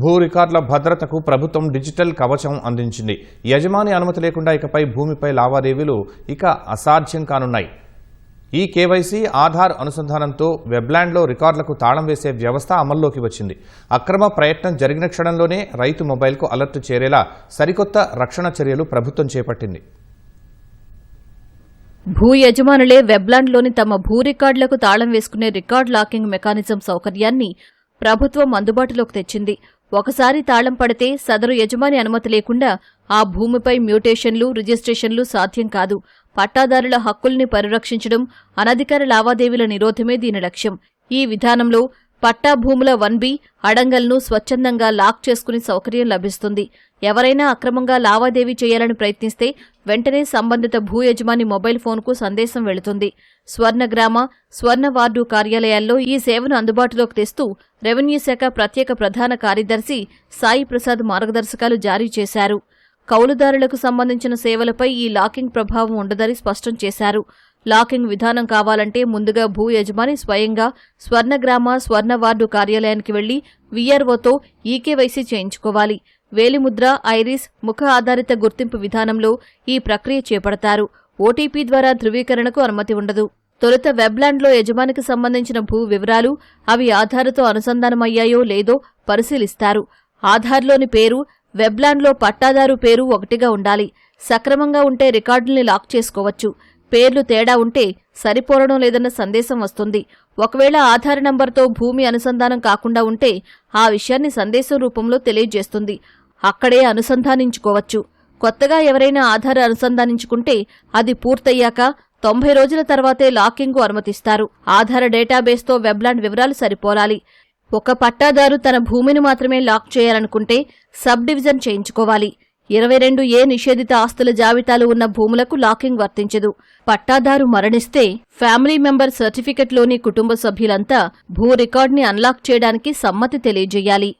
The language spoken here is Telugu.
భూ రికార్డుల భద్రతకు ప్రభుత్వం డిజిటల్ కవచం అందించింది. యజమాని అనుమతి లేకుండా ఇకపై భూమిపై లావాదేవీలు ఇక అసాధ్యం కానున్నాయి. ఈ కేవైసీ ఆధార్ అనుసంధానంతో వెబ్లాండ్లో రికార్డులకు తాళం వేసే వ్యవస్థ అమల్లోకి వచ్చింది. అక్రమ ప్రయత్నం జరిగిన క్షణంలోనే రైతు మొబైల్కు అలర్ట్ చేరేలా సరికొత్త రక్షణ చర్యలు ప్రభుత్వం చేపట్టింది. భూ యజమానులే వెబ్లాండ్లోని తమ భూ రికార్డులకు తాళం వేసుకునే రికార్డ్ లాకింగ్ మెకానిజం సౌకర్యాన్ని ప్రభుత్వం అందుబాటులోకి తెచ్చింది. ఒకసారి తాళం పడితే సదరు యజమాని అనుమతి లేకుండా ఆ భూమిపై మ్యూటేషన్లు, రిజిస్ట్రేషన్లు సాధ్యం కాదు. పట్టాదారుల హక్కుల్ని పరిరక్షించడం, అనధికార లావాదేవీల నిరోధమే దీని లక్ష్యం. ఈ విధానంలో పట్టా భూముల 1B అడంగల్ను స్వచ్ఛందంగా లాక్ చేసుకునే సౌకర్యం లభిస్తుంది. ఎవరైనా అక్రమంగా లావాదేవీ చేయాలని ప్రయత్నిస్తే వెంటనే సంబంధిత భూ యజమాని మొబైల్ ఫోన్కు సందేశం వెళుతుంది. స్వర్ణగ్రామ, స్వర్ణ వార్డు కార్యాలయాల్లో ఈ సేవను అందుబాటులోకి తెస్తూ రెవెన్యూ శాఖ ప్రత్యేక ప్రధాన కార్యదర్శి సాయి ప్రసాద్ మార్గదర్శకాలు జారీ చేశారు. కౌలుదారులకు సంబంధించిన సేవలపై ఈ లాకింగ్ ప్రభావం ఉండదని స్పష్టం చేశారు. లాకింగ్ విధానం కావాలంటే ముందుగా భూ యజమాని స్వయంగా స్వర్ణగ్రామ, స్వర్ణ వార్డు కార్యాలయానికి వెళ్లి వీఆర్ఓతో ఈకేవైసీ చేయించుకోవాలి. వేలిముద్ర, ఐరిస్, ముఖ ఆధారిత గుర్తింపు విధానంలో ఈ ప్రక్రియ చేపడతారు. ఓటీపీ ద్వారా ధృవీకరణకు అనుమతి ఉండదు. తొలుత వెబ్లాండ్లో యజమానికి సంబంధించిన భూ వివరాలు, అవి ఆధార్తో అనుసంధానమయ్యాయో లేదో పరిశీలిస్తారు. ఆధార్లోని పేరు, వెబ్లాండ్లో పట్టాదారు పేరు ఒకటిగా ఉండాలి. సక్రమంగా ఉంటే రికార్డుల్ని లాక్ చేసుకోవచ్చు. పేర్లు తేడా ఉంటే సరిపోలడం లేదన్న సందేశం వస్తుంది. ఒకవేళ ఆధార్ నంబర్తో భూమి అనుసంధానం కాకుండా ఉంటే ఆ విషయాన్ని సందేశం రూపంలో తెలియజేస్తుంది. అక్కడే అనుసంధానించుకోవచ్చు. కొత్తగా ఎవరైనా ఆధార్ అనుసంధానించుకుంటే అది పూర్తయ్యాక 90 రోజుల తర్వాతే లాకింగ్కు అనుమతిస్తారు. ఆధార్ డేటాబేస్తో వెబ్లాండ్ వివరాలు సరిపోలాలి. ఒక పట్టాదారు తన భూమిని మాత్రమే లాక్ చేయాలనుకుంటే సబ్ డివిజన్ చేయించుకోవాలి. 22A నిషేధిత ఆస్తుల జాబితాలు ఉన్న భూములకు లాకింగ్ వర్తించదు. పట్టాదారు మరణిస్తే ఫ్యామిలీ మెంబర్ సర్టిఫికెట్లోని కుటుంబ సభ్యులంతా భూ రికార్డుని అన్లాక్ చేయడానికి సమ్మతి తెలియజేయాలి.